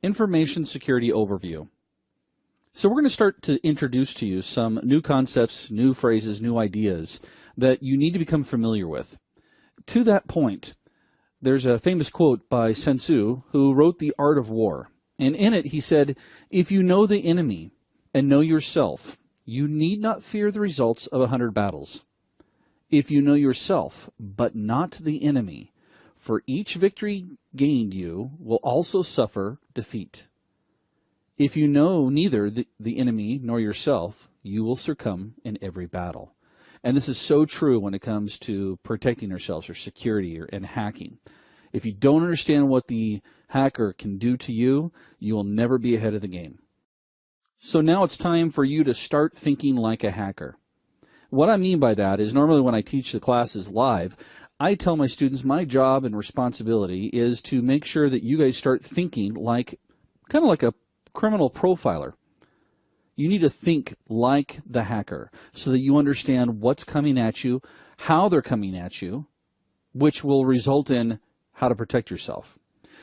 Information security overview. So we're going to start to introduce to you some new concepts, new phrases, new ideas that you need to become familiar with. To that point, there's a famous quote by Sun Tzu, who wrote The Art of War. And in it, he said, "If you know the enemy and know yourself, you need not fear the results of 100 battles. If you know yourself, but not the enemy, for each victory gained you will also suffer defeat. If you know neither the enemy nor yourself, you will succumb in every battle." And this is so true when it comes to protecting ourselves or security and hacking. If you don't understand what the hacker can do to you, you will never be ahead of the game. So now it's time for you to start thinking like a hacker. What I mean by that is normally when I teach the classes live, I tell my students my job and responsibility is to make sure that you guys start thinking like, kind of like a criminal profiler. You need to think like the hacker so that you understand what's coming at you, how they're coming at you, which will result in how to protect yourself.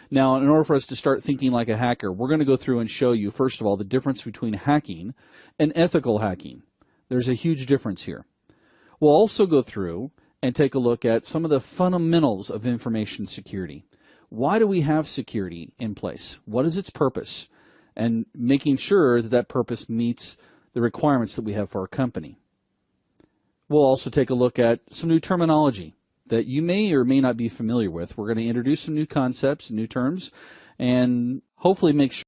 Now, in order for us to start thinking like a hacker, we're going to go through and show you, first of all, the difference between hacking and ethical hacking. There's a huge difference here. We'll also go through and take a look at some of the fundamentals of information security. Why do we have security in place? What is its purpose? And making sure that that purpose meets the requirements that we have for our company. We'll also take a look at some new terminology that you may or may not be familiar with. We're going to introduce some new concepts, new terms, and hopefully make sure